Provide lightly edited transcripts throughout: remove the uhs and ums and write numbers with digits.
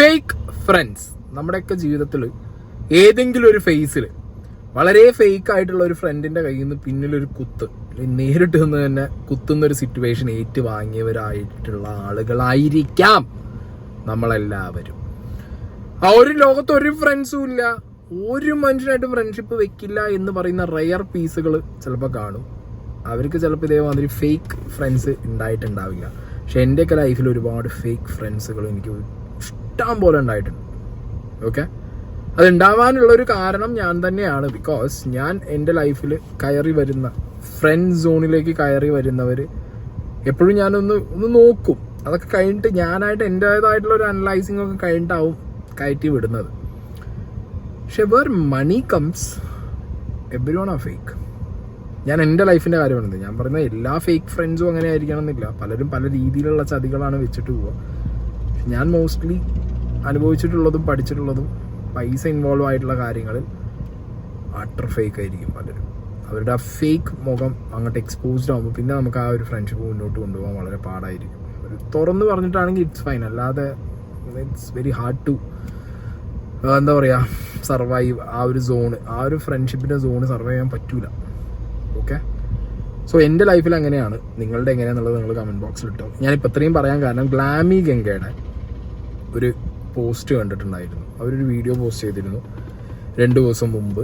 Fake friends നമ്മുടെയൊക്കെ ജീവിതത്തിൽ ഏതെങ്കിലും ഒരു ഫേസിൽ വളരെ ഫേക്ക് ആയിട്ടുള്ള ഒരു ഫ്രണ്ടിന്റെ കയ്യിൽ നിന്ന് പിന്നിലൊരു കുത്ത് നേരിട്ട് നിന്ന് തന്നെ കുത്തുന്ന ഒരു സിറ്റുവേഷൻ ഏറ്റുവാങ്ങിയവരായിട്ടുള്ള ആളുകളായിരിക്കാം നമ്മളെല്ലാവരും. ആ ഒരു ലോകത്ത് ഒരു ഫ്രണ്ട്സും ഇല്ല, ഒരു മനുഷ്യനായിട്ട് ഫ്രണ്ട്ഷിപ്പ് വെക്കില്ല എന്ന് പറയുന്ന റയർ പീസുകൾ ചിലപ്പോൾ കാണും. അവർക്ക് ചിലപ്പോൾ ഇതേമാതിരി ഫേക്ക് ഫ്രണ്ട്സ് ഉണ്ടായിട്ടുണ്ടാവില്ല. പക്ഷെ എൻ്റെയൊക്കെ ലൈഫിൽ ഒരുപാട് ഫേക്ക് ഫ്രണ്ട്സുകൾ എനിക്ക് ഇഷ്ടം പോലെ ഉണ്ടായിട്ടുണ്ട്. ഓക്കെ, അത് ഉണ്ടാവാനുള്ളൊരു കാരണം ഞാൻ തന്നെയാണ്. ബിക്കോസ് ഞാൻ എൻ്റെ ലൈഫിൽ കയറി വരുന്ന ഫ്രണ്ട് സോണിലേക്ക് കയറി വരുന്നവർ എപ്പോഴും ഞാനൊന്ന് നോക്കും. അതൊക്കെ കഴിഞ്ഞിട്ട് ഞാനായിട്ട് എൻ്റേതായിട്ടുള്ള ഒരു അനലൈസിങ് ഒക്കെ കഴിഞ്ഞിട്ടാവും കയറ്റി വിടുന്നത്. പക്ഷെ where money comes every one are fake. ഞാൻ എൻ്റെ ലൈഫിൻ്റെ കാര്യം പറയുന്നത്, ഞാൻ പറയുന്നത് എല്ലാ ഫേക്ക് ഫ്രണ്ട്സും അങ്ങനെ ആയിരിക്കണം എന്നില്ല. പലരും പല രീതിയിലുള്ള ചതികളാണ് വെച്ചിട്ട് പോവുക. ഞാൻ മോസ്റ്റ്ലി അനുഭവിച്ചിട്ടുള്ളതും പഠിച്ചിട്ടുള്ളതും പൈസ ഇൻവോൾവ് ആയിട്ടുള്ള കാര്യങ്ങളിൽ അട്ടർ ഫേക്ക് ആയിരിക്കും പലരും. അവരുടെ ആ ഫേക്ക് മുഖം അങ്ങോട്ട് എക്സ്പോസ്ഡ് ആകുമ്പോൾ പിന്നെ നമുക്ക് ആ ഒരു ഫ്രണ്ട്ഷിപ്പ് മുന്നോട്ട് കൊണ്ടുപോകാൻ വളരെ പാടായിരിക്കും. ഒരു തുറന്ന് പറഞ്ഞിട്ടാണെങ്കിൽ ഇറ്റ്സ് ഫൈൻ, അല്ലാതെ ഇറ്റ്സ് വെരി ഹാർഡ് ടു എന്താ പറയുക സർവൈവ്. ആ ഒരു സോണ്, ആ ഒരു ഫ്രണ്ട്ഷിപ്പിൻ്റെ സോണ് സർവൈവ് ചെയ്യാൻ പറ്റൂല. ഓക്കെ, സോ എൻ്റെ ലൈഫിൽ അങ്ങനെയാണ്. നിങ്ങളുടെ എങ്ങനെയാണെന്നുള്ളത് നിങ്ങൾ കമൻറ്റ് ബോക്സിൽ ഇട്ടോ. ഞാനിപ്പോൾ ഇത്രയും പറയാൻ കാരണം ഗ്ലാമി ഗംഗയുടെ ഒരു പോസ്റ്റ് കണ്ടിട്ടുണ്ടായിരുന്നു. അവരൊരു വീഡിയോ പോസ്റ്റ് ചെയ്തിരുന്നു 2 ദിവസം മുമ്പ്.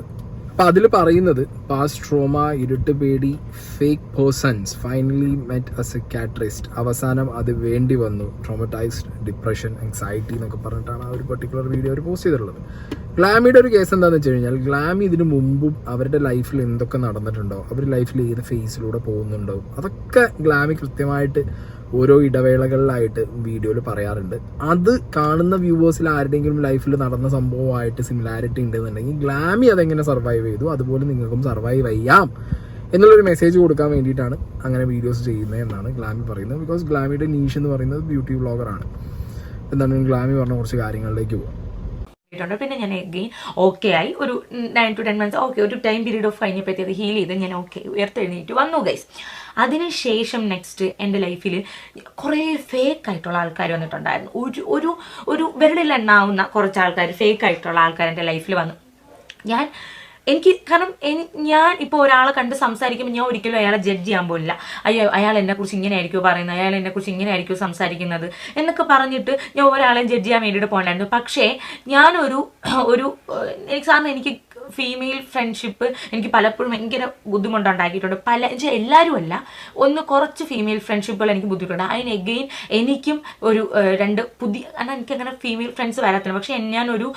അപ്പം അതിൽ പറയുന്നത് പാസ്റ്റ് ട്രോമ, ഇരുട്ട് പേടി, fake persons finally met a psychiatrist. അവസാനം അത് വേണ്ടി വന്നു, ട്രോമറ്റൈസ്ഡ്, ഡിപ്രഷൻ, ആങ്സൈറ്റി എന്നൊക്കെ പറഞ്ഞിട്ടാണ് ആ ഒരു പെർട്ടിക്കുലർ വീഡിയോ അവർ പോസ്റ്റ് ചെയ്തിട്ടുള്ളത്. ഗ്ലാമിയുടെ ഒരു കേസ് എന്താണെന്ന് വെച്ച് കഴിഞ്ഞാൽ, ഗ്ലാമി ഇതിനു മുമ്പും അവരുടെ ലൈഫിൽ എന്തൊക്കെ നടന്നിട്ടുണ്ടോ, അവർ ലൈഫിൽ ഏത് ഫേസിലൂടെ പോകുന്നുണ്ടോ, അതൊക്കെ ഗ്ലാമി കൃത്യമായിട്ട് ഓരോ ഇടവേളകളിലായിട്ട് വീഡിയോയിൽ പറയാറുണ്ട്. അത് കാണുന്ന വ്യൂവേഴ്സിൽ ആരുടെയെങ്കിലും ലൈഫിൽ നടന്ന സംഭവമായിട്ട് സിമിലാരിറ്റി ഉണ്ടെന്നുണ്ടെങ്കിൽ ഗ്ലാമി അതെങ്ങനെ സർവൈവ് ചെയ്തു അതുപോലെ നിങ്ങൾക്കും സർവൈവ് ചെയ്യാം എന്നുള്ളൊരു മെസ്സേജ് കൊടുക്കാൻ വേണ്ടിയിട്ടാണ് അങ്ങനെ വീഡിയോസ് ചെയ്യുന്നത് എന്നാണ് ഗ്ലാമി പറയുന്നത്. ബിക്കോസ് ഗ്ലാമിയുടെ നീഷ് എന്ന് പറയുന്നത് ബ്യൂട്ടി വ്ളോഗറാണ്. എന്താണ് ഗ്ലാമി പറഞ്ഞ കുറച്ച് കാര്യങ്ങളിലേക്ക് പോകാം. പിന്നെ ഞാൻ എഗെയിൻ ഓക്കെ ആയി. ഒരു 9 to 10 months ഓക്കെ, ഒരു ടൈം പീരീഡ് ഓഫ് കഴിഞ്ഞപ്പോഴത്തേക്ക് ഹീൽ ചെയ്ത് ഞാൻ ഓക്കെ ഉയർത്തെഴുന്നേറ്റ് വന്നു ഗൈസ്. അതിനുശേഷം നെക്സ്റ്റ് എൻ്റെ ലൈഫിൽ കുറേ ഫേക്ക് ആയിട്ടുള്ള ആൾക്കാർ വന്നിട്ടുണ്ടായിരുന്നു. ഒരു വിരലിൽ എണ്ണാവുന്ന കുറച്ച് ആൾക്കാർ ഫേക്ക് ആയിട്ടുള്ള ആൾക്കാർ എൻ്റെ ലൈഫിൽ വന്നു. കാരണം ഞാൻ ഇപ്പോൾ ഒരാളെ കണ്ട് സംസാരിക്കുമ്പോൾ ഞാൻ ഒരിക്കലും അയാളെ ജഡ്ജ് ചെയ്യാൻ പോലില്ല. അയാൾ എന്നെക്കുറിച്ച് ഇങ്ങനെ ആയിരിക്കുമോ പറയുന്നത്, അയാൾ എന്നെക്കുറിച്ച് ഇങ്ങനെ ആയിരിക്കുമോ സംസാരിക്കുന്നത് എന്നൊക്കെ പറഞ്ഞിട്ട് ഞാൻ ഒരാളെയും ജഡ്ജ് ചെയ്യാൻ വേണ്ടിയിട്ട് പോകണ്ടായിരുന്നു. പക്ഷേ ഞാനൊരു എനിക്ക് ഫീമെയിൽ ഫ്രണ്ട്ഷിപ്പ് എനിക്ക് പലപ്പോഴും ഭയങ്കര ബുദ്ധിമുട്ടുണ്ടാക്കിയിട്ടുണ്ട്. എല്ലാവരും അല്ല, കുറച്ച് ഫീമെയിൽ ഫ്രണ്ട്ഷിപ്പുകൾ എനിക്ക് ബുദ്ധിമുട്ടുണ്ട്. അതിന് എഗെയിൻ എനിക്കും ഒരു 2 പുതിയ, കാരണം എനിക്കങ്ങനെ ഫീമെയിൽ ഫ്രണ്ട്സ് വരാത്തില്ല. പക്ഷെ ഞാനൊരു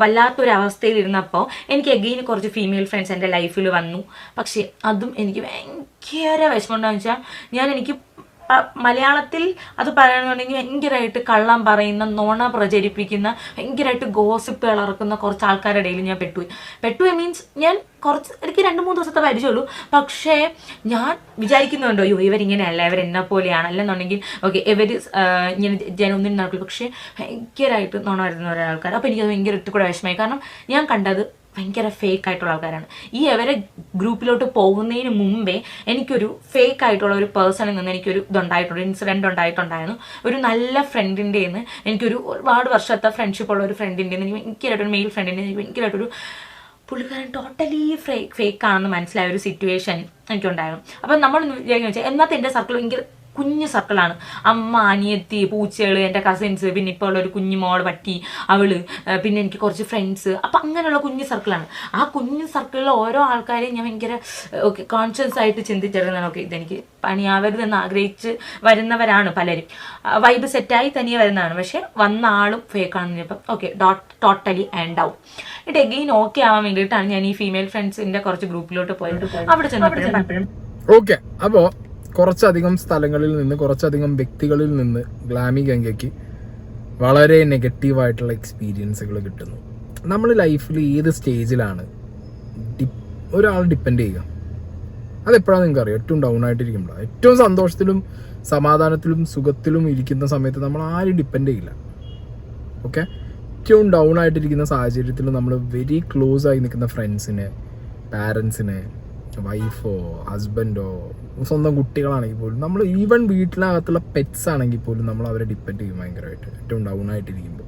വല്ലാത്തൊരു അവസ്ഥയിൽ ഇരുന്നപ്പോൾ എനിക്ക് എഗെയിൻ കുറച്ച് ഫീമെയിൽ ഫ്രണ്ട്സ് എൻ്റെ ലൈഫിൽ വന്നു. പക്ഷേ അതും എനിക്ക് ഭയങ്കര വിഷമമുണ്ടാകുന്ന വെച്ചാൽ എനിക്ക് മലയാളത്തിൽ അത് പറയണമെന്നുണ്ടെങ്കിൽ ഭയങ്കരമായിട്ട് കള്ളം പറയുന്ന, നുണ പ്രചരിപ്പിക്കുന്ന, ഭയങ്കരമായിട്ട് ഗോസിപ്പ് ഇറക്കുന്ന കുറച്ച് ആൾക്കാരുടെ ഇടയിൽ ഞാൻ പെട്ടുപോയി. മീൻസ് എനിക്ക് 2-3 ദിവസത്തെ പരിചയമുള്ളൂ. പക്ഷേ ഞാൻ വിചാരിക്കുന്നുണ്ടോ ഇവരിങ്ങനെയല്ല, ഇവരെന്നെ പോലെയാണ്, അല്ലെന്നുണ്ടെങ്കിൽ ഓക്കെ ഇവർ ഇങ്ങനെ ഒന്നും നടക്കില്ല. പക്ഷേ ഭയങ്കരമായിട്ട് നുണ വരുന്ന ഒരാൾക്കാർ. അപ്പോൾ എനിക്കത് ഭയങ്കര ഇട്ടുകൂടെ വിഷമമായി. കാരണം ഞാൻ കണ്ടത് ഭയങ്കര ഫേക്ക് ആയിട്ടുള്ള ആൾക്കാരാണ്. അവരെ ഗ്രൂപ്പിലോട്ട് പോകുന്നതിന് മുമ്പേ എനിക്കൊരു ഫേക്ക് ആയിട്ടുള്ള ഒരു പേഴ്സണിൽ നിന്ന് എനിക്കൊരു ഇൻസിഡൻറ്റ് ഉണ്ടായിട്ടുണ്ടായിരുന്നു. ഒരു നല്ല ഫ്രണ്ടിൻ്റെ നിന്ന് എനിക്കൊരു ഒരുപാട് വർഷത്തെ ഫ്രണ്ട്ഷിപ്പുള്ള ഒരു ഫ്രണ്ടിൻ്റെ നിന്ന് എനിക്ക് ഭയങ്കരമായിട്ടൊരു മെയിൽ ഫ്രണ്ടിൻ്റെ എനിക്ക് ഭയങ്കരമായിട്ടൊരു പുള്ളിക്കാരൻ ടോട്ടലി ഫേക്ക് ആണെന്ന് മനസ്സിലായ ഒരു സിറ്റുവേഷൻ എനിക്കുണ്ടായിരുന്നു. അപ്പം നമ്മൾ വിചാരിക്കുന്ന വെച്ചാൽ എന്നത്തെ എൻ്റെ സർക്കിൾ ഭയങ്കര കുഞ്ഞു സർക്കിളാണ്. അമ്മ, അനിയത്തി, പൂച്ചകൾ, എൻ്റെ കസിൻസ്, പിന്നെ ഇപ്പോൾ ഉള്ളൊരു കുഞ്ഞു മോൾ പട്ടി, അവള്, പിന്നെ എനിക്ക് കുറച്ച് ഫ്രണ്ട്സ്. അപ്പം അങ്ങനെയുള്ള കുഞ്ഞു സർക്കിളാണ്. ആ കുഞ്ഞു സർക്കിളിൽ ഓരോ ആൾക്കാരെയും ഞാൻ ഭയങ്കര കോൺഷ്യസ് ആയിട്ട് ചിന്തിച്ചെടുക്കുന്നതാണ്. ഇതെനിക്ക് പണിയാവരുതെന്ന് ആഗ്രഹിച്ച് വരുന്നവരാണ് പലരും. വൈബ് സെറ്റായി തനിയെ വരുന്നതാണ്. പക്ഷെ വന്ന ആളും ഫേക്കാണെന്ന് പറഞ്ഞപ്പം ടോട്ടലി ആൻഡ് ഔട്ട്. എന്നിട്ട് എഗെയിൻ ഓക്കെ ആവാൻ വേണ്ടിയിട്ടാണ് ഞാൻ ഈ ഫീമെയിൽ ഫ്രണ്ട്സിൻ്റെ കുറച്ച് ഗ്രൂപ്പിലോട്ട് പോയിട്ട് അവിടെ ചെന്നപ്പോഴും ഓക്കെ. അപ്പോൾ കുറച്ചധികം സ്ഥലങ്ങളിൽ നിന്ന്, കുറച്ചധികം വ്യക്തികളിൽ നിന്ന് ഗ്ലാമി ഗംഗയ്ക്ക് വളരെ നെഗറ്റീവായിട്ടുള്ള എക്സ്പീരിയൻസുകൾ കിട്ടുന്നു. നമ്മൾ ലൈഫിൽ ഏത് സ്റ്റേജിലാണ് ഒരാൾ ഡിപ്പെൻഡ് ചെയ്യുക, അതെപ്പോഴാണ് നിങ്ങൾക്ക് അറിയാം. ഏറ്റവും ഡൗൺ ആയിട്ടിരിക്കുമ്പോഴാണ്, ഏറ്റവും സന്തോഷത്തിലും സമാധാനത്തിലും സുഖത്തിലും ഇരിക്കുന്ന സമയത്ത് നമ്മൾ ആരും ഡിപ്പെൻഡ് ചെയ്യില്ല. ഓക്കെ, ഏറ്റവും ഡൗൺ ആയിട്ടിരിക്കുന്ന സാഹചര്യത്തിൽ നമ്മൾ വെരി ക്ലോസ് ആയി നിൽക്കുന്ന ഫ്രണ്ട്സിനെ, പാരൻസിനെ, വൈഫോ ഹസ്ബൻഡോ സ്വന്തം കുട്ടികളാണെങ്കിൽ പോലും, നമ്മൾ ഈവൻ വീട്ടിനകത്തുള്ള പെറ്റ്സ് ആണെങ്കിൽ പോലും നമ്മൾ അവരെ ഡിപ്പെൻഡ് ചെയ്യും ഭയങ്കരമായിട്ട് ഏറ്റവും ഡൗൺ ആയിട്ടിരിക്കുമ്പോൾ.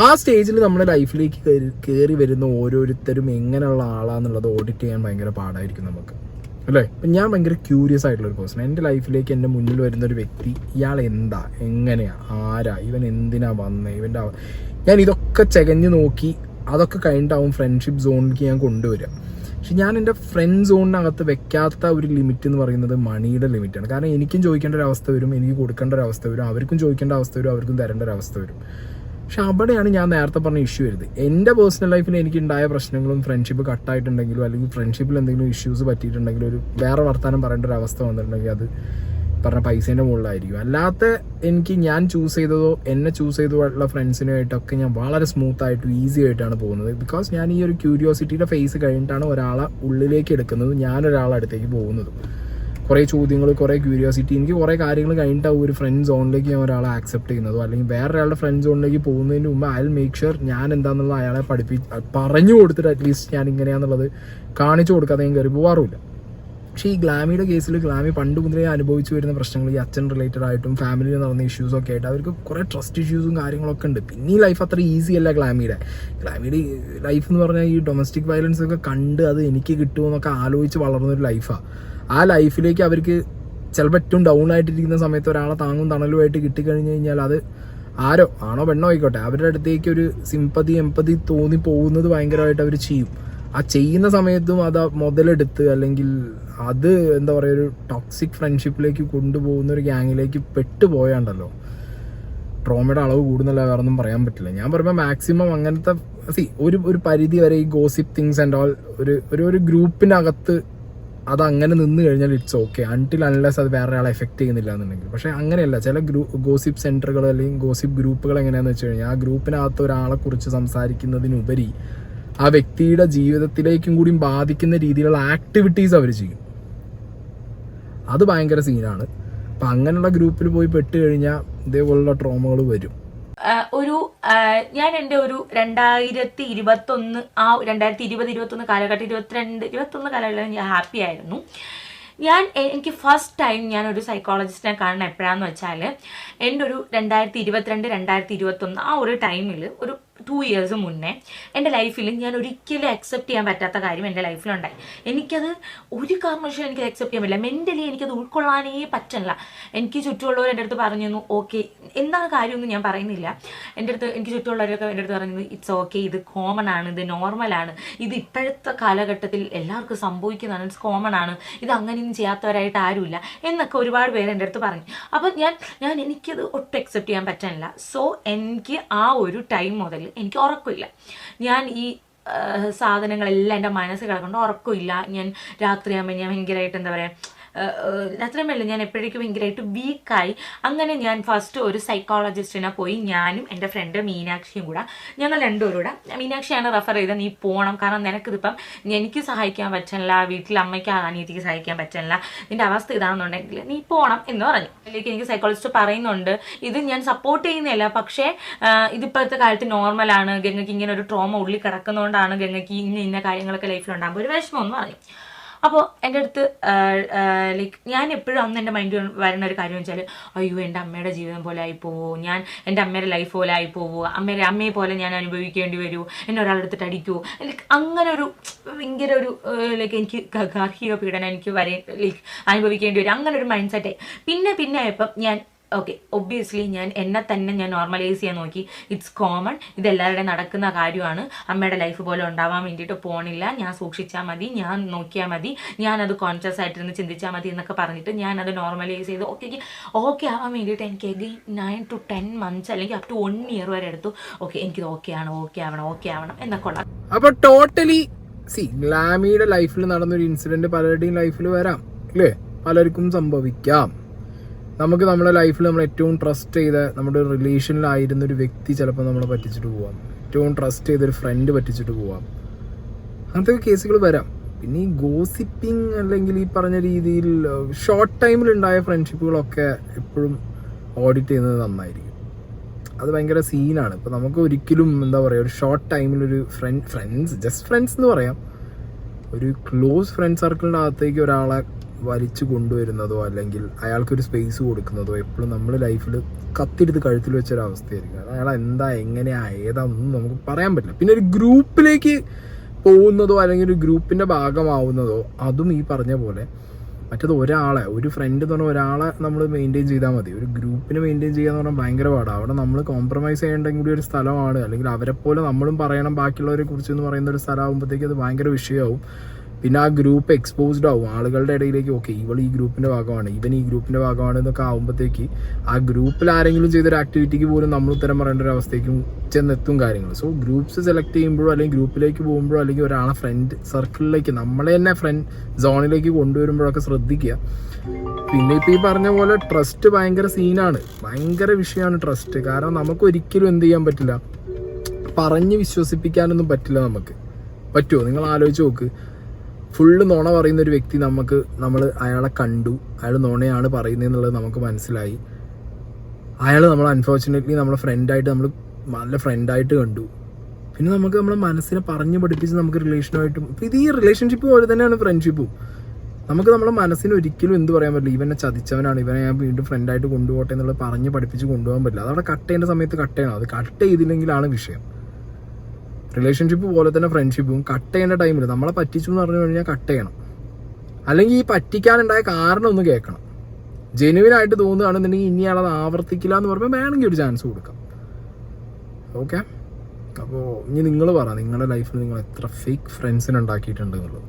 ആ സ്റ്റേജിൽ നമ്മുടെ ലൈഫിലേക്ക് കയറി വരുന്ന ഓരോരുത്തരും എങ്ങനെയുള്ള ആളാന്നുള്ളത് ഓഡിറ്റ് ചെയ്യാൻ ഭയങ്കര പാടായിരിക്കും നമുക്ക്, അല്ലേ? ഇപ്പം ഞാൻ ഭയങ്കര ക്യൂരിയസ് ആയിട്ടുള്ള ഒരു പേഴ്സൺ. എൻ്റെ ലൈഫിലേക്ക് എൻ്റെ മുന്നിൽ വരുന്നൊരു വ്യക്തി, ഇയാൾ എന്താ, എങ്ങനെയാ, ആരാ, ഇവൻ എന്തിനാ വന്നത്, ഇവൻ്റെ ഞാൻ ഇതൊക്കെ ചകഞ്ഞ് നോക്കി അതൊക്കെ കഴിഞ്ഞിട്ടാവും ഫ്രണ്ട്ഷിപ്പ് സോണിലേക്ക് ഞാൻ കൊണ്ടുവരിക. പക്ഷെ ഞാൻ എൻ്റെ ഫ്രണ്ട് സോണിനകത്ത് വെക്കാത്ത ഒരു ലിമിറ്റ് എന്ന് പറയുന്നത് മണിയുടെ ലിമിറ്റാണ്. കാരണം എനിക്കും ചോദിക്കേണ്ട ഒരു അവസ്ഥ വരും, എനിക്ക് കൊടുക്കേണ്ട ഒരു അവസ്ഥ വരും, അവർക്കും ചോദിക്കേണ്ട അവസ്ഥ വരും, അവർക്കും തരേണ്ട ഒരു അവസ്ഥ വരും. പക്ഷെ അവിടെയാണ് ഞാൻ നേരത്തെ പറഞ്ഞ ഇഷ്യൂ വരുന്നത്. എൻ്റെ പേഴ്സണൽ ലൈഫിൽ എനിക്ക് ഉണ്ടായ പ്രശ്നങ്ങളും ഫ്രണ്ട്ഷിപ്പ് കട്ടായിട്ടുണ്ടെങ്കിലോ അല്ലെങ്കിൽ ഫ്രണ്ട്ഷിപ്പിൽ എന്തെങ്കിലും ഇഷ്യൂസ് പറ്റിയിട്ടുണ്ടെങ്കിലോ ഒരു വേറെ വർത്താനം പറയേണ്ട ഒരു അവസ്ഥ വന്നിട്ടുണ്ടെങ്കിൽ അത് പറഞ്ഞ പൈസേൻ്റെ മുകളിലായിരിക്കും. അല്ലാത്ത എനിക്ക് ഞാൻ ചൂസ് ചെയ്തതോ എന്നെ ചൂസ് ചെയ്തതുമായിട്ടുള്ള ഫ്രണ്ട്സിനുമായിട്ടൊക്കെ ഞാൻ വളരെ സ്മൂത്തായിട്ടും ഈസി ആയിട്ടാണ് പോകുന്നത്. ബിക്കോസ് ഞാൻ ഈ ഒരു ക്യൂരിയോസിറ്റിയുടെ ഫേസ് കഴിഞ്ഞിട്ടാണ് ഒരാളെ ഉള്ളിലേക്ക് എടുക്കുന്നത്, ഞാനൊരാളെ അടുത്തേക്ക് പോകുന്നത്. കുറേ ചോദ്യങ്ങൾ, കുറേ ക്യൂരിയോസിറ്റി, എനിക്ക് കുറേ കാര്യങ്ങൾ കഴിഞ്ഞിട്ടാവും ഒരു ഫ്രണ്ട് സോണിലേക്ക് ഞാൻ ഒരാളെ ആക്സെപ്റ്റ് ചെയ്യുന്നതോ അല്ലെങ്കിൽ വേറൊരാളുടെ ഫ്രണ്ട് സോണിലേക്ക് പോകുന്നതിന് മുമ്പ് ഐ വിൽ മേക്ക് ഷുവർ ഞാൻ എന്താണെന്നുള്ളത് അയാളെ പറഞ്ഞു കൊടുത്തിട്ട് അറ്റ്ലീസ്റ്റ് ഞാൻ ഇങ്ങനെയാണെന്നുള്ളത് കാണിച്ചു കൊടുക്കാതെ ഞാൻ കയറി പോകാറുമില്ല. പക്ഷേ ഈ ഗ്ലാമിയുടെ കേസിൽ ഗ്ലാമി പണ്ട് മുതലേ അനുഭവിച്ചു വരുന്ന പ്രശ്നങ്ങൾ, ഈ അച്ഛൻ റിലേറ്റഡ് ആയിട്ടും ഫാമിലിയിൽ നടന്ന ഇഷ്യൂസൊക്കെ ആയിട്ട് അവർക്ക് കുറേ ട്രസ്റ്റ് ഇഷ്യൂസും കാര്യങ്ങളൊക്കെ ഉണ്ട്. പിന്നെ ഈ ലൈഫ് അത്ര ഈസി അല്ല ഗ്ലാമിയുടെ ലൈഫ് എന്ന് പറഞ്ഞാൽ ഈ ഡൊമസ്റ്റിക് വയലൻസ് ഒക്കെ കണ്ട് അത് എനിക്ക് കിട്ടുമെന്നൊക്കെ ആലോചിച്ച് വളർന്നൊരു ലൈഫാണ്. ആ ലൈഫിലേക്ക് അവർക്ക് ചിലപ്പോൾ ഏറ്റവും ഡൗൺ ആയിട്ടിരിക്കുന്ന സമയത്ത് ഒരാളെ താങ്ങും തണലുമായിട്ട് കിട്ടിക്കഴിഞ്ഞ് കഴിഞ്ഞാൽ അത് ആണോ പെണ്ണോ ആയിക്കോട്ടെ, അവരുടെ അടുത്തേക്ക് ഒരു സിമ്പതി എമ്പതി തോന്നി പോകുന്നത് ഭയങ്കരമായിട്ട് അവർ ചെയ്യും. ആ ചെയ്യുന്ന സമയത്തും അത് മുതലെടുത്ത് അല്ലെങ്കിൽ അത് എന്താ പറയുക ഒരു ടോക്സിക് ഫ്രണ്ട്ഷിപ്പിലേക്ക് കൊണ്ടുപോകുന്ന ഒരു ഗ്യാങ്ങിലേക്ക് പെട്ടുപോയാണ്ടല്ലോ ട്രോമയുടെ അളവ് കൂടുന്നില്ല, വേറെ ഒന്നും പറയാൻ പറ്റില്ല. ഞാൻ പറയുമ്പോൾ മാക്സിമം അങ്ങനത്തെ ഒരു പരിധി വരെ ഈ ഗോസിപ്പ് തിങ്സ് ആൻഡ് ഓൾ ഒരു ഗ്രൂപ്പിനകത്ത് അത് അങ്ങനെ നിന്ന് കഴിഞ്ഞാൽ ഇറ്റ്സ് ഓക്കെ അൺടിൽ അൺലെസ് അത് വേറെ ആളെ എഫക്ട് ചെയ്യുന്നില്ല എന്നുണ്ടെങ്കിൽ. പക്ഷേ അങ്ങനെയല്ല, ചില ഗോസിപ്പ് സെൻറ്ററുകൾ അല്ലെങ്കിൽ ഗോസിപ്പ് ഗ്രൂപ്പുകൾ എങ്ങനെയാണെന്ന് വെച്ച് കഴിഞ്ഞാൽ ആ ഗ്രൂപ്പിനകത്ത് ഒരാളെ കുറിച്ച് സംസാരിക്കുന്നതിനുപരി ആ വ്യക്തിയുടെ ജീവിതത്തിലേക്കും കൂടി ബാധിക്കുന്ന രീതിയിലുള്ള ആക്ടിവിറ്റീസ് അവർ ചെയ്യും. അത് ഭയങ്കര സീനാണ്. അപ്പം അങ്ങനെയുള്ള ഗ്രൂപ്പിൽ പോയി പെട്ട് കഴിഞ്ഞാൽ ഇതേപോലുള്ള ട്രോമകൾ വരും. ഞാൻ എൻ്റെ ഒരു 2021 2020-21 കാലഘട്ടം 22-21 കാലഘട്ടം ഞാൻ ഹാപ്പി ആയിരുന്നു. എനിക്ക് ഫസ്റ്റ് ടൈം ഞാനൊരു സൈക്കോളജിസ്റ്റിനെ കാണുന്ന എപ്പോഴാന്ന് വെച്ചാൽ എൻ്റെ ഒരു 2022-2021 ആ ഒരു ടൈമിൽ ഒരു 2 years മുന്നേ എൻ്റെ ലൈഫിൽ ഞാൻ ഒരിക്കലും അക്സെപ്റ്റ് ചെയ്യാൻ പറ്റാത്ത കാര്യം എൻ്റെ ലൈഫിലുണ്ടായി. എനിക്കത് ഒരു കാരണവശാലും എനിക്ക് അക്സെപ്റ്റ് ചെയ്യാൻ പറ്റില്ല. മെൻ്റലി എനിക്കത് ഉൾക്കൊള്ളാനേ പറ്റില്ല. എനിക്ക് ചുറ്റുമുള്ളവർ എൻ്റെ അടുത്ത് പറഞ്ഞു ഓക്കെ എന്താണ് കാര്യമൊന്നും ഞാൻ പറയുന്നില്ല. എനിക്ക് ചുറ്റുമുള്ളവരൊക്കെ എൻ്റെ അടുത്ത് പറഞ്ഞു ഇറ്റ്സ് ഓക്കെ, ഇത് കോമൺ ആണ്, ഇത് നോർമലാണ്, ഇത് ഇപ്പോഴത്തെ കാലഘട്ടത്തിൽ എല്ലാവർക്കും സംഭവിക്കുന്നതാണ്, ഇറ്റ്സ് കോമൺ ആണ്, ഇത് അങ്ങനെയൊന്നും ചെയ്യാത്തവരായിട്ട് ആരുമില്ല എന്നൊക്കെ ഒരുപാട് പേര് എൻ്റെ അടുത്ത് പറഞ്ഞു. അപ്പം ഞാൻ എനിക്കത് ഒട്ടും അക്സെപ്റ്റ് ചെയ്യാൻ പറ്റാനില്ല. സോ എനിക്ക് ആ ഒരു ടൈം മുതൽ എനിക്ക് ഉറക്കമില്ല. ഞാൻ ഈ സാധനങ്ങളെല്ലാം എൻ്റെ മനസ്സിൽ കിടക്കുന്നുണ്ട്, ഉറക്കമില്ല. ഞാൻ രാത്രിയാകുമ്പോൾ ഞാൻ ഭയങ്കരമായിട്ട് എന്താ പറയുക അത്രയുമല്ല ഞാൻ എപ്പോഴേക്കും ഭയങ്കരമായിട്ട് വീക്കായി. അങ്ങനെ ഞാൻ ഫസ്റ്റ് ഒരു സൈക്കോളജിസ്റ്റിനെ പോയി, ഞാനും എൻ്റെ ഫ്രണ്ട് മീനാക്ഷിയും കൂടെ, ഞങ്ങൾ രണ്ടുപേരും കൂടെ. മീനാക്ഷിയാണ് റെഫർ ചെയ്തത്, നീ പോകണം, കാരണം നിനക്കിതിപ്പം എനിക്ക് സഹായിക്കാൻ പറ്റില്ല, വീട്ടിൽ അമ്മയ്ക്ക് അനിയത്തിക്ക് സഹായിക്കാൻ പറ്റില്ല, നിൻ്റെ അവസ്ഥ ഇതാണെന്നുണ്ടെങ്കിൽ നീ പോകണം എന്ന് പറഞ്ഞു. അതിലേക്ക് എനിക്ക് സൈക്കോളജിസ്റ്റ് പറയുന്നുണ്ട് ഇത് ഞാൻ സപ്പോർട്ട് ചെയ്യുന്നില്ല, പക്ഷേ ഇതിപ്പോഴത്തെ കാലത്ത് നോർമലാണ്, ഗംഗയ്ക്ക് ഇങ്ങനെ ഒരു ട്രോമ ഉള്ളിൽ കിടക്കുന്നതുകൊണ്ടാണ് ഗംഗയ്ക്ക് ഇന്ന കാര്യങ്ങളൊക്കെ ലൈഫിലുണ്ടാകുമ്പോൾ ഒരു വിഷമം എന്ന് പറഞ്ഞു. അപ്പോൾ എൻ്റെ അടുത്ത് ഞാൻ എപ്പോഴും അന്ന് എൻ്റെ മൈൻഡിൽ വരുന്ന ഒരു കാര്യം വെച്ചാൽ അയ്യോ എൻ്റെ അമ്മയുടെ ജീവിതം പോലെ ആയിപ്പോവോ, ഞാൻ എൻ്റെ അമ്മയുടെ ലൈഫ് പോലെ ആയിപ്പോവോ, അമ്മയെ പോലെ ഞാൻ അനുഭവിക്കേണ്ടി വരുമോ, എന്നെ ഒരാളെടുത്തിട്ട് അടിക്കുമോ, അങ്ങനെ ഒരു ഭയങ്കര ഒരു എനിക്ക് ഗാർഹിക പീഡനം എനിക്ക് അനുഭവിക്കേണ്ടി വരും, അങ്ങനെ ഒരു മൈൻഡ് സെറ്റായി. പിന്നെ ആയപ്പം ഞാൻ ഓക്കെ ഒബ്വിയസ്ലി ഞാൻ എന്നെ തന്നെ ഞാൻ നോർമലൈസ് ചെയ്യാൻ നോക്കി. ഇറ്റ്സ് കോമൺ, ഇതെല്ലാവരുടെയും നടക്കുന്ന കാര്യമാണ്, അമ്മയുടെ ലൈഫ് പോലെ ഉണ്ടാവാൻ വേണ്ടിയിട്ട് പോണില്ല, ഞാൻ സൂക്ഷിച്ചാൽ മതി, ഞാൻ നോക്കിയാൽ മതി, ഞാനത് കോൺഷ്യസ് ആയിട്ടിരുന്ന് ചിന്തിച്ചാൽ മതി എന്നൊക്കെ പറഞ്ഞിട്ട് ഞാനത് നോർമലൈസ് ചെയ്ത് ഓക്കെ ആവാൻ വേണ്ടിയിട്ട് എനിക്ക് 9 to 10 months അല്ലെങ്കിൽ അപ് ടു 1 year വരെ എടുത്തു. ഓക്കെ എനിക്കിത് ഓക്കെ ആവണം എന്നൊക്കെ ഉള്ള. അപ്പോൾ ടോട്ടലി ഗ്ലാമിയുടെ ലൈഫിൽ നടന്നൊരു ഇൻസിഡന്റ് പലരുടെയും ലൈഫിൽ വരാം അല്ലേ, പലർക്കും സംഭവിക്കാം. നമുക്ക് നമ്മുടെ ലൈഫിൽ നമ്മൾ ഏറ്റവും ട്രസ്റ്റ് ചെയ്ത നമ്മുടെ റിലേഷനിലായിരുന്ന ഒരു വ്യക്തി ചിലപ്പോൾ നമ്മളെ പറ്റിച്ചിട്ട് പോവാം, ഏറ്റവും ട്രസ്റ്റ് ചെയ്തൊരു ഫ്രണ്ട് പറ്റിച്ചിട്ട് പോവാം, അങ്ങനത്തെ കേസുകൾ വരാം. പിന്നെ ഈ ഗോസിപ്പിംഗ് അല്ലെങ്കിൽ ഈ പറഞ്ഞ രീതിയിൽ ഷോർട്ട് ടൈമിലുണ്ടായ ഫ്രണ്ട്ഷിപ്പുകളൊക്കെ എപ്പോഴും ഓഡിറ്റ് ചെയ്യുന്നത് നന്നായിരിക്കും. അത് ഭയങ്കര സീനാണ്. ഇപ്പോൾ നമുക്ക് ഒരിക്കലും എന്താ പറയുക ഒരു ഷോർട്ട് ടൈമിലൊരു ഫ്രണ്ട്സ് എന്ന് പറയാം, ഒരു ക്ലോസ് ഫ്രണ്ട് സർക്കിളിൻ്റെ അകത്തേക്ക് ഒരാളെ വലിച്ചു കൊണ്ടുവരുന്നതോ അല്ലെങ്കിൽ അയാൾക്കൊരു സ്പേസ് കൊടുക്കുന്നതോ എപ്പോഴും നമ്മൾ ലൈഫിൽ കത്തിയെടുത്ത് കഴുത്തിൽ വെച്ചൊരവസ്ഥയായിരിക്കും. അയാൾ എന്താ എങ്ങനെയാ ഏതാണെന്നൊന്നും നമുക്ക് പറയാൻ പറ്റില്ല. പിന്നെ ഒരു ഗ്രൂപ്പിലേക്ക് പോകുന്നതോ അല്ലെങ്കിൽ ഒരു ഗ്രൂപ്പിൻ്റെ ഭാഗമാവുന്നതോ അതും ഈ പറഞ്ഞ പോലെ. മറ്റത് ഒരാളെ, ഒരു ഫ്രണ്ട് എന്ന് പറഞ്ഞാൽ ഒരാളെ നമ്മൾ മെയിൻറ്റെയിൻ ചെയ്താൽ മതി. ഒരു ഗ്രൂപ്പിന് മെയിൻറ്റെയിൻ ചെയ്യുക എന്ന് പറഞ്ഞാൽ ഭയങ്കര പാടാണ്. അവിടെ നമ്മൾ കോംപ്രമൈസ് ചെയ്യേണ്ടെങ്കിൽ കൂടി ഒരു സ്ഥലമാണ്, അല്ലെങ്കിൽ അവരെപ്പോലെ നമ്മളും പറയണം ബാക്കിയുള്ളവരെ കുറിച്ച് എന്ന് പറയുന്ന ഒരു സ്ഥലമാകുമ്പോഴത്തേക്ക് അത് ഭയങ്കര വിഷയമാവും. പിന്നെ ആ ഗ്രൂപ്പ് എക്സ്പോസ്ഡ് ആവും ആളുകളുടെ ഇടയിലേക്ക്. ഓക്കെ, ഇവൾ ഈ ഗ്രൂപ്പിൻ്റെ ഭാഗമാണ്, ഇവൻ ഈ ഗ്രൂപ്പിൻ്റെ ഭാഗമാണ് എന്നൊക്കെ ആകുമ്പോഴത്തേക്ക് ആ ഗ്രൂപ്പിൽ ആരെങ്കിലും ചെയ്തൊരു ആക്ടിവിറ്റിക്ക് പോലും നമ്മൾ ഉത്തരം പറയേണ്ട ഒരു അവസ്ഥയ്ക്കും ചെന്നെത്തും കാര്യങ്ങൾ. സോ ഗ്രൂപ്പ്സ് സെലക്ട് ചെയ്യുമ്പോഴോ അല്ലെങ്കിൽ ഗ്രൂപ്പിലേക്ക് പോകുമ്പോഴോ അല്ലെങ്കിൽ ഒരാളെ ഫ്രണ്ട് സർക്കിളിലേക്ക് നമ്മളെ തന്നെ ഫ്രണ്ട് സോണിലേക്ക് കൊണ്ടുവരുമ്പോഴൊക്കെ ശ്രദ്ധിക്കുക. പിന്നെ ഇപ്പോൾ ഈ പറഞ്ഞ പോലെ ട്രസ്റ്റ് ഭയങ്കര സീനാണ്, ഭയങ്കര വിഷയമാണ് ട്രസ്റ്റ്. കാരണം നമുക്ക് ഒരിക്കലും എന്ത് ചെയ്യാൻ പറ്റില്ല, പറഞ്ഞ് വിശ്വസിപ്പിക്കാനൊന്നും പറ്റില്ല. നമുക്ക് പറ്റുമോ? നിങ്ങൾ ആലോചിച്ച് നോക്ക്. ഫുള്ള് നുണ പറയുന്ന ഒരു വ്യക്തി നമ്മൾ അയാളെ കണ്ടു, അയാൾ നുണയാണ് പറയുന്നതെന്നുള്ളത് നമുക്ക് മനസ്സിലായി. അയാൾ നമ്മൾ അൺഫോർച്ചുനേറ്റ്ലി നമ്മളെ ഫ്രണ്ടായിട്ട് നമ്മൾ നല്ല ഫ്രണ്ടായിട്ട് കണ്ടു. പിന്നെ നമുക്ക് നമ്മളെ മനസ്സിനെ പറഞ്ഞ് പഠിപ്പിച്ച് നമുക്ക് റിലേഷനുമായിട്ടും, ഇപ്പം ഇത് ഈ റിലേഷൻഷിപ്പ് പോലെ തന്നെയാണ് ഫ്രണ്ട്ഷിപ്പും. നമുക്ക് നമ്മുടെ മനസ്സിന് ഒരിക്കലും എന്ത് പറയാൻ പറ്റില്ല, ഇവനെ ചതിച്ചവനാണ്, ഇവനെ ഞാൻ വീണ്ടും ഫ്രണ്ടായിട്ട് കൊണ്ടുപോട്ടെ എന്നുള്ളത് പറഞ്ഞ് പഠിപ്പിച്ച് കൊണ്ടുപോകാൻ പറ്റില്ല. അതവിടെ കട്ട് ചെയ്യേണ്ട സമയത്ത് കട്ട് ചെയ്യണം. അത് കട്ട് ചെയ്തില്ലെങ്കിലാണ് വിഷയം. റിലേഷൻഷിപ്പ് പോലെ തന്നെ ഫ്രണ്ട്ഷിപ്പും കട്ട് ചെയ്യേണ്ട ടൈമിൽ നമ്മളെ പറ്റിച്ചു എന്ന് പറഞ്ഞു കഴിഞ്ഞാൽ കട്ട് ചെയ്യണം. അല്ലെങ്കിൽ ഈ പറ്റിക്കാനുണ്ടായ കാരണം ഒന്ന് കേൾക്കണം. ജെനുവിനായിട്ട് തോന്നുകയാണെന്നുണ്ടെങ്കിൽ ഇനി ആളത് ആവർത്തിക്കില്ല എന്ന് പറയുമ്പോൾ വേണമെങ്കിൽ ഒരു ചാൻസ് കൊടുക്കാം. ഓക്കെ, അപ്പോൾ ഇനി നിങ്ങൾ പറ, നിങ്ങളുടെ ലൈഫിൽ നിങ്ങൾ എത്ര ഫേക്ക് ഫ്രണ്ട്സിനെ ഉണ്ടാക്കിയിട്ടുണ്ട് എന്നുള്ളത്.